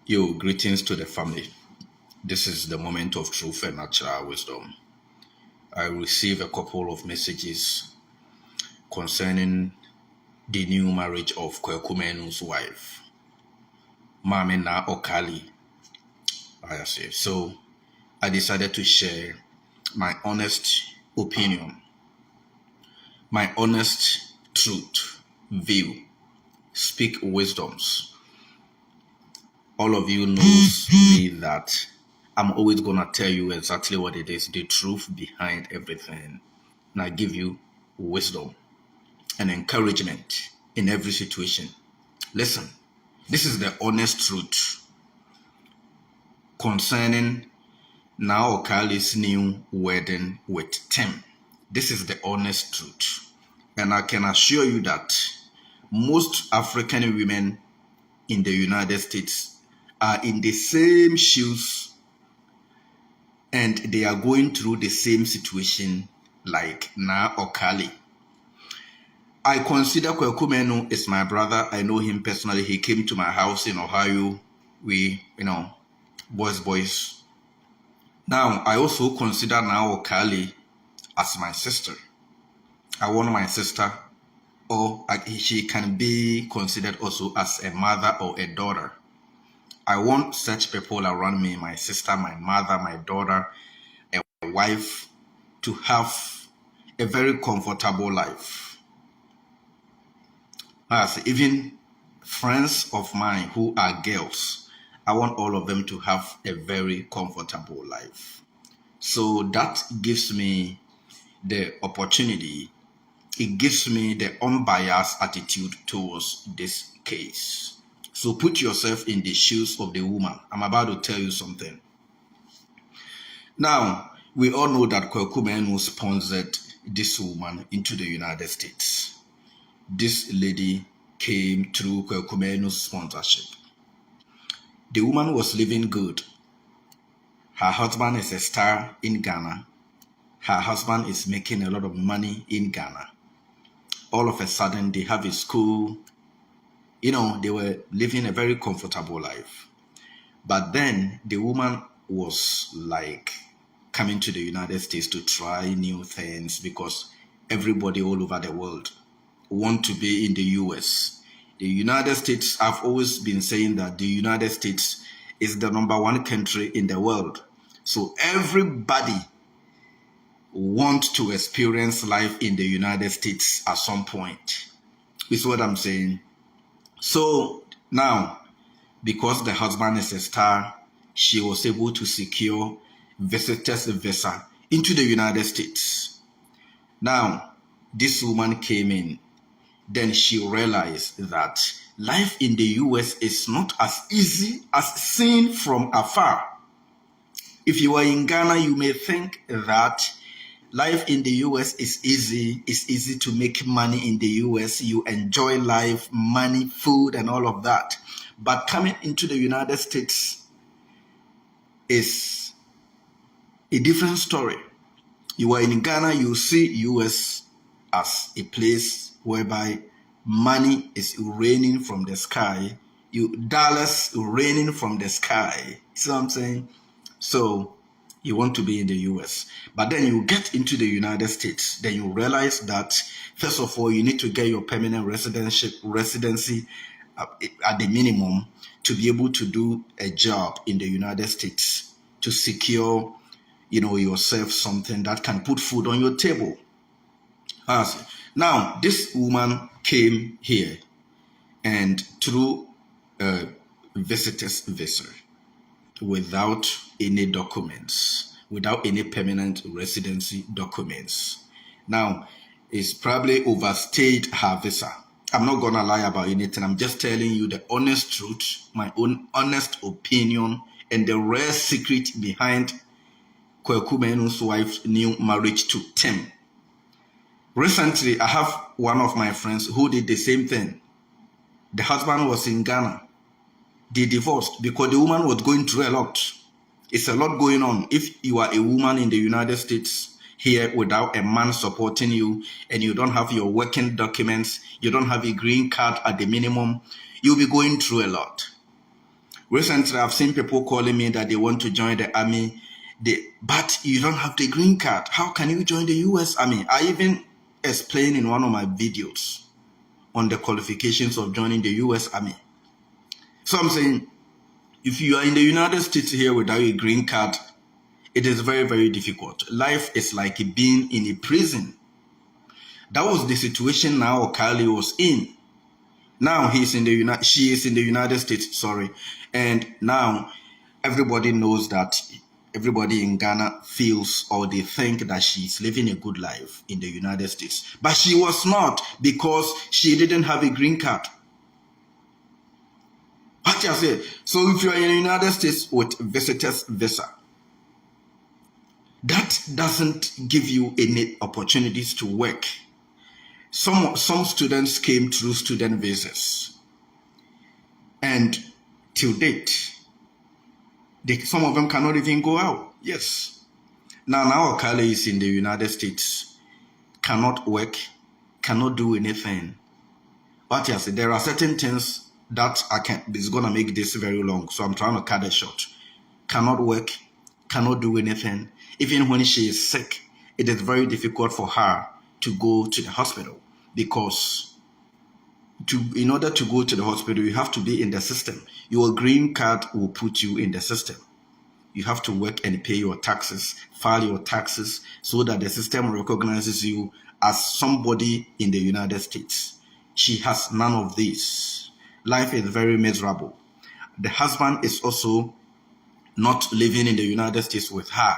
Yo, greetings to the family. This is the moment of truth and natural wisdom. I received a couple of messages concerning the new marriage of Kwaku wife, Mamena Okali. I say. So I decided to share my honest opinion, my honest truth, view, speak wisdoms. All of you knows me that I'm always going to tell you exactly what it is, the truth behind everything. And I give you wisdom and encouragement in every situation. Listen, this is the honest truth concerning Naokali's new wedding with Tim. This is the honest truth. And I can assure you that most African women in the United States are in the same shoes and they are going through the same situation like Na Okali. I consider Kwaku is my brother. I know him personally. He came to my house in Ohio. We, boys. Now, I also consider Na Okali as my sister. I want my sister, or she can be considered also as a mother or a daughter. I want such people around me, my sister, my mother, my daughter, a wife, to have a very comfortable life. As even friends of mine who are girls, I want all of them to have a very comfortable life. So that gives me the opportunity, it gives me the unbiased attitude towards this case. So put yourself in the shoes of the woman. I'm about to tell you something. Now, we all know that Kwaku sponsored this woman into the United States. This lady came through Kwaku sponsorship. The woman was living good. Her husband is a star in Ghana. Her husband is making a lot of money in Ghana. All of a sudden, they have a school. They were living a very comfortable life. But then the woman was like coming to the United States to try new things because everybody all over the world want to be in the US. The United States, I've always been saying that the United States is the #1 country in the world. So everybody wants to experience life in the United States at some point. Is what I'm saying. So now, because the husband is a star, she was able to secure visitor's visa into the United States. Now, this woman came in. Then she realized that life in the US is not as easy as seen from afar. If you are in Ghana, you may think that life in the US is easy. It's easy to make money in the US. You enjoy life, money, food, and all of that. But coming into the United States is a different story. You are in Ghana, you see US as a place whereby money is raining from the sky. Dollars raining from the sky. See what I'm saying? So you want to be in the US. But then you get into the United States. Then you realize that, first of all, you need to get your permanent residency at the minimum to be able to do a job in the United States to secure, yourself something that can put food on your table. Now, this woman came here and through a visitor's visa without any documents, without any permanent residency documents. Now, it's probably overstayed her visa. I'm not going to lie about anything. I'm just telling you the honest truth, my own honest opinion, and the rare secret behind Kwaku wife's new marriage to Tim. Recently, I have one of my friends who did the same thing. The husband was in Ghana. They divorced because the woman was going through a lot. It's a lot going on. If you are a woman in the United States here without a man supporting you and you don't have your working documents, you don't have a green card at the minimum, you'll be going through a lot. Recently, I've seen people calling me that they want to join the army, but you don't have the green card. How can you join the U.S. Army? I even explained in one of my videos on the qualifications of joining the U.S. Army. So I'm saying, if you are in the United States here without a green card, it is very, very difficult. Life is like being in a prison. That was the situation now Kylie was in. Now she is in the United States, sorry. And now everybody knows that everybody in Ghana feels or they think that she's living a good life in the United States. But she was not, because she didn't have a green card. What you say? So if you are in the United States with visitor's visa, that doesn't give you any opportunities to work. Some students came through student visas, and till date, some of them cannot even go out. Yes. Now Okale is in the United States, cannot work, cannot do anything. But yes, there are certain things that is going to make this very long, so I'm trying to cut it short. Cannot work, cannot do anything. Even when she is sick, it is very difficult for her to go to the hospital, because in order to go to the hospital, you have to be in the system. Your green card will put you in the system. You have to work and pay your taxes, file your taxes, so that the system recognizes you as somebody in the United States. She has none of these. Life is very miserable. The husband is also not living in the United States with her,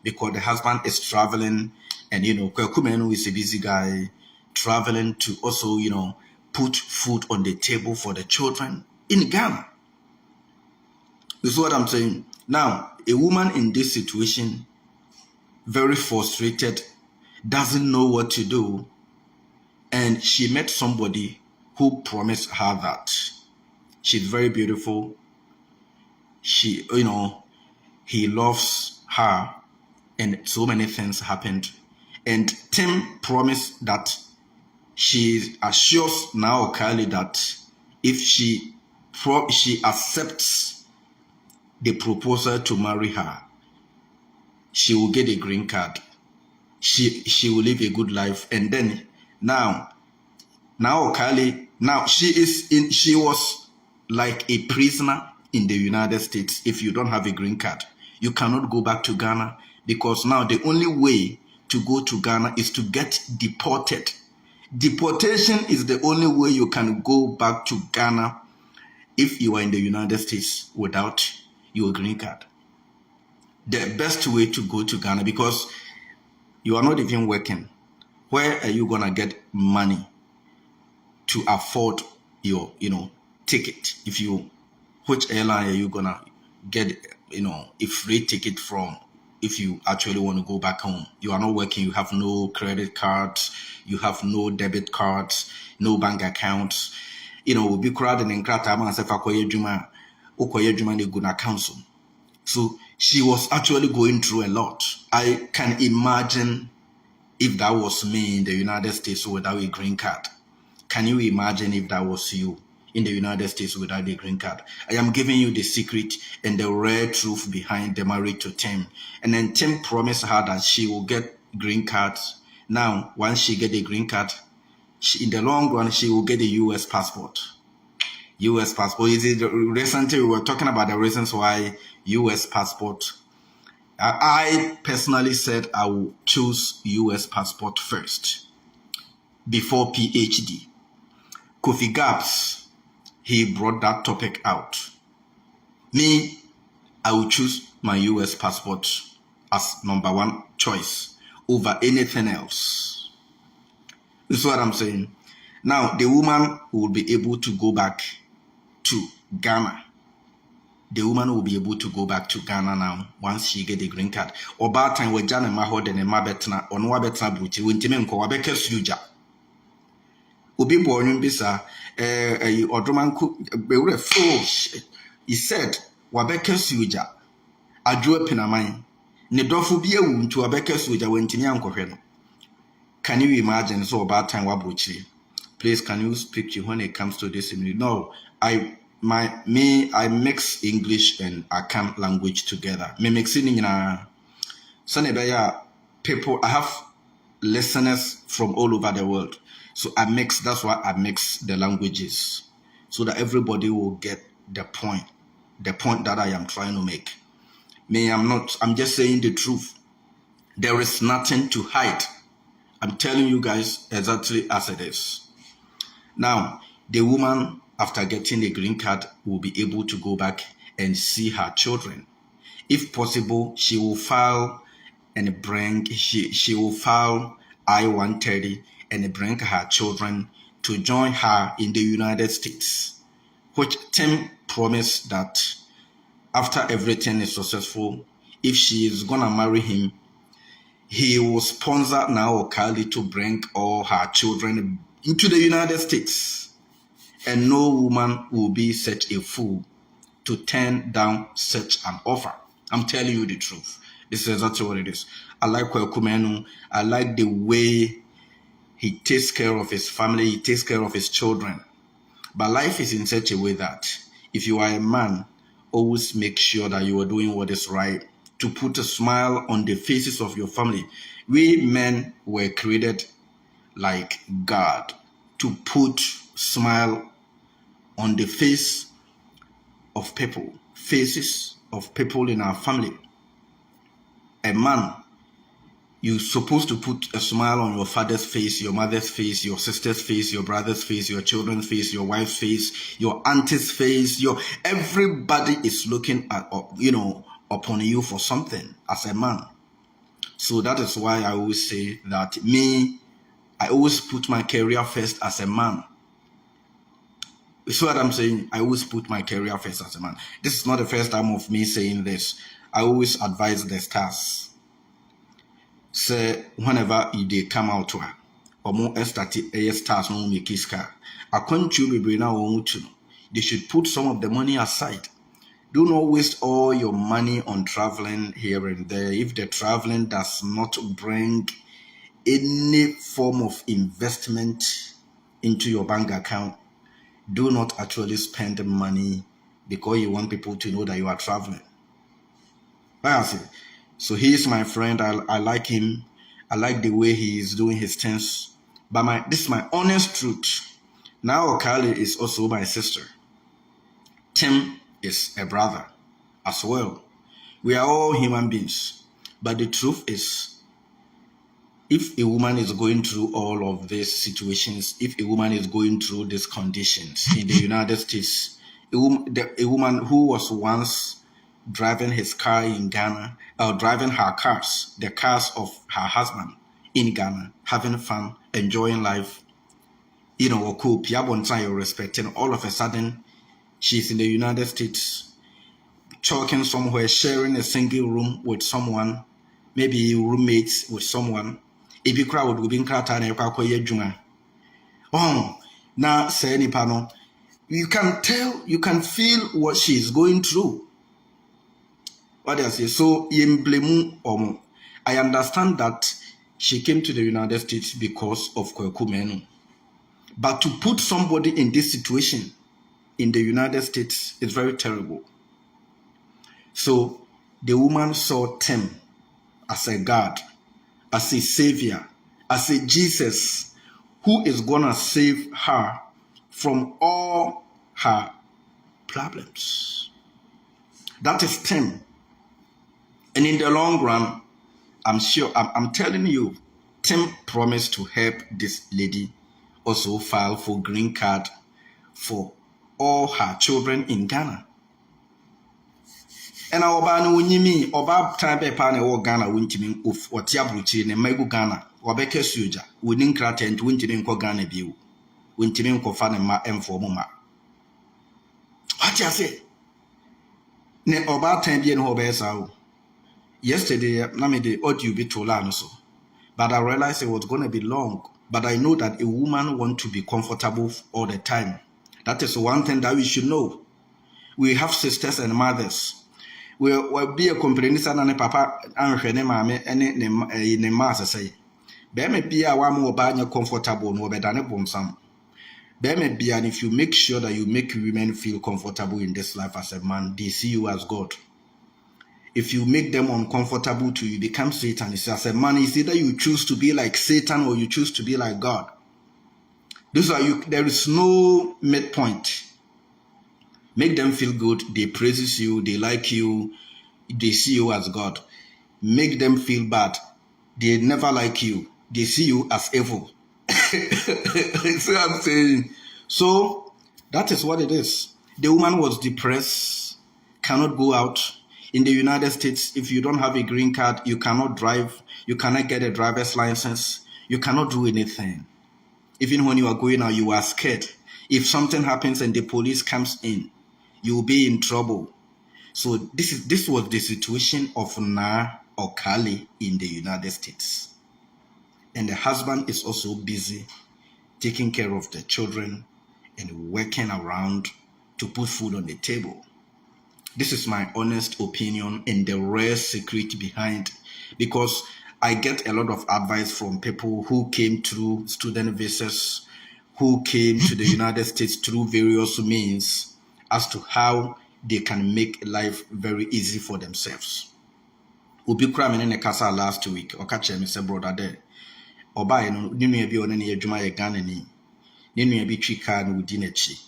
because the husband is traveling, and Kwaku Manu is a busy guy, traveling to also, put food on the table for the children in Ghana. This is what I'm saying. Now, a woman in this situation, very frustrated, doesn't know what to do, and she met somebody who promised her that she's very beautiful. She, he loves her, and so many things happened. And Tim promised that she assures now Kylie that if she accepts the proposal to marry her, she will get a green card. She will live a good life. And then now Kylie, now she was like a prisoner in the United States. If you don't have a green card, you cannot go back to Ghana, because now the only way to go to Ghana is to get deported. Deportation is the only way you can go back to Ghana if you are in the United States without your green card. The best way to go to Ghana, because you are not even working. Where are you going to get money to afford your, ticket? Which airline are you going to get, a free ticket from? If you actually want to go back home, you are not working, you have no credit cards, you have no debit cards, no bank accounts. Be crowded in Kratam and Sefakoye Juma, Okoye Juma, the Guna Council. So she was actually going through a lot. I can imagine if that was me in the United States without a green card. Can you imagine if that was you in the United States without a green card? I am giving you the secret and the rare truth behind the marriage to Tim. And then Tim promised her that she will get green cards. Now, once she get a green card, in the long run, she will get a U.S. passport. U.S. passport. Recently, we were talking about the reasons why U.S. passport. I personally said I will choose U.S. passport first before PhD. Kofi Gaps, he brought that topic out. Me, I will choose my U.S. passport as number one choice over anything else. This is what I'm saying. Now, the woman will be able to go back to Ghana. The woman will be able to go back to Ghana now once she get the green card. Or by time we Ghana mahod and mabetna or no betna bruti wintime nko wabeka suja. Obi born bisa odroman ku bewre fo. He said wabeka suja. Adwo pinaman. Ne dofo bi ewu ntu wabeka suja wintime ankohwe no. Can you imagine so about time wabruchi? Please, can you speak to when it comes to this? No, I mix English and Akan language together. Me mixing in people. I have listeners from all over the world, so that's why I mix the languages, so that everybody will get the point that I am trying to make. I'm just saying the truth. There is nothing to hide. I'm telling you guys exactly as it is. Now, the woman, after getting a green card, will be able to go back and see her children. If possible, she will file she will file I-130 and bring her children to join her in the United States, which Tim promised that after everything is successful, if she is gonna marry him, he will sponsor now Okali to bring all her children into the United States. And no woman will be such a fool to turn down such an offer. I'm telling you the truth. This is exactly what it is. I like Kwaku Manu. I like the way he takes care of his family, he takes care of his children. But life is in such a way that if you are a man, always make sure that you are doing what is right to put a smile on the faces of your family. We men were created like God to put smile on the faces of people in our family. A man, you're supposed to put a smile on your father's face, your mother's face, your sister's face, your brother's face, your children's face, your wife's face, your auntie's face. Everybody is looking at, upon you for something as a man. So that is why I always say that I always put my career first as a man. You see what I'm saying? I always put my career first as a man. This is not the first time of me saying this. I always advise the stars. Say whenever they come out to her, or more stars no make his car. They should put some of the money aside. Do not waste all your money on traveling here and there. If the traveling does not bring any form of investment into your bank account, do not actually spend money because you want people to know that you are traveling. So he is my friend. I like him. I like the way he is doing his things. But this is my honest truth. Now Okali is also my sister. Tim is a brother as well. We are all human beings. But the truth is, if a woman is going through all of these situations, if a woman is going through these conditions in the United States, a woman who was once driving his car in Ghana, or driving the cars of her husband in Ghana, having fun, enjoying life, you're respecting, all of a sudden, she's in the United States, talking somewhere, sharing a single room with someone, maybe roommates with someone. If you crowd would be in Krata, now say any panel, you can feel what she's going through. What I say, so I understand that she came to the United States because of Kwaku Manu. But to put somebody in this situation in the United States is very terrible. So the woman saw Tim as a God, as a savior, as a Jesus who is gonna save her from all her problems. That is Tim. And in the long run, I'm telling you, Tim promised to help this lady also file for green card for all her children in Ghana. And our ban winimi oba time paper na wo Ghana wintimi of otiabruchi ne megu Ghana obeke suja winin krata and wintimi nko Ghana biu wintimi nko fa ne ma emfo mo ma. What you say? Ne oba time bi ne ho be sa. Yesterday, the audio be too long, so. But I realized it was going to be long. But I know that a woman wants to be comfortable all the time. That is one thing that we should know. We have sisters and mothers. We'll be a complainant and a papa and her mammy and a master say. Be may be a one more bad comfortable no better than a bonsam. And if you make sure that you make women feel comfortable in this life as a man, they see you as God. If you make them uncomfortable to you, become Satan. It's as a man, it's either you choose to be like Satan or you choose to be like God. There is no midpoint. Make them feel good. They praises you. They like you. They see you as God. Make them feel bad. They never like you. They see you as evil. See what I'm saying? So that is what it is. The woman was depressed, cannot go out. In the United States, if you don't have a green card, you cannot drive. You cannot get a driver's license. You cannot do anything. Even when you are going out, you are scared. If something happens and the police comes in, you will be in trouble. So this was the situation of Na or Kali in the United States. And the husband is also busy taking care of the children and working around to put food on the table. This is my honest opinion and the rare secret behind, because I get a lot of advice from people who came through student visas, who came to the United States through various means as to how they can make life very easy for themselves. Obi kura me ne kasa last week, okache me say brother there. Oba no ninu bi one ne adwuma ye Ghana ni. Ninu bi twi car no di n'achi.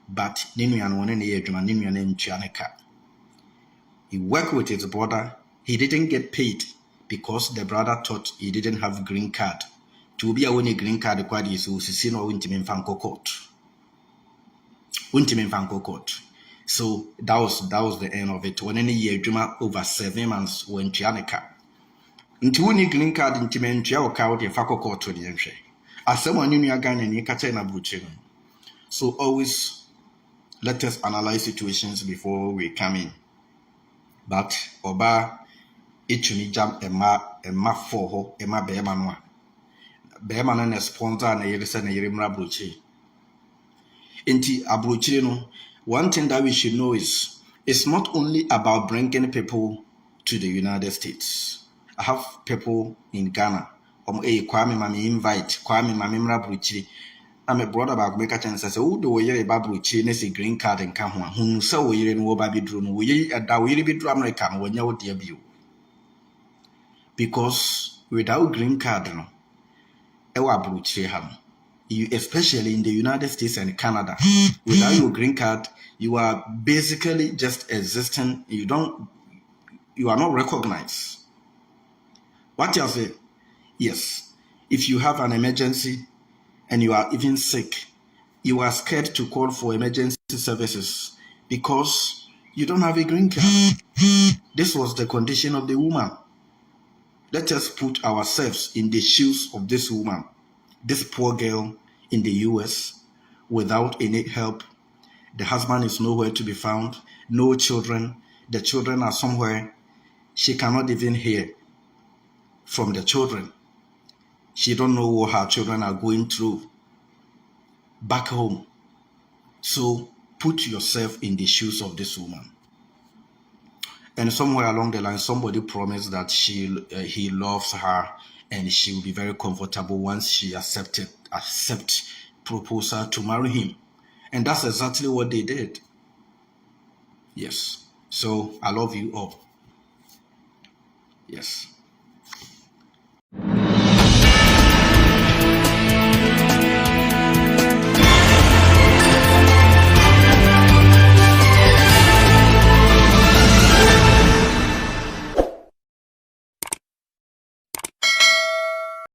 But ninu no one ne ye adwuma, ninu ne ntua ne car. He worked with his brother. He didn't get paid because the brother thought he didn't have green card. To be a green card required is usisi no untimi mfanko court. Untimi mfanko court. So that was the end of it. When any year over 7 months when Chianica. Until we green card intime ntua ka the fako court to the entry. As someone in your Ghana and you catch na buchi. So always let us analyze situations before we come in. But oba itchuni jam ema for ho ema behema no a behema no na sponsor na yere se na yere mra brochi enti abrochi no. One thing that we should know is it's not only about bringing people to the United States. I have people in Ghana kwame mami invite kwame mami mra brochi. I'm a brother back make a chance say who do we hear about brochi na say green card and come ho say we hear no ba bi dro no we da we bi dro America no nya wo de bio. Because without green card, you, especially in the United States and Canada, without your green card, you are basically just existing. You are not recognized. What else? Yes, if you have an emergency and you are even sick, you are scared to call for emergency services because you don't have a green card. This was the condition of the woman. Let us put ourselves in the shoes of this woman, this poor girl in the US, without any help. The husband is nowhere to be found, no children. The children are somewhere. She cannot even hear from the children. She don't know what her children are going through back home. So put yourself in the shoes of this woman. And somewhere along the line, somebody promised that he loves her and she will be very comfortable once she accept proposal to marry him. And that's exactly what they did. Yes. So I love you all. Yes.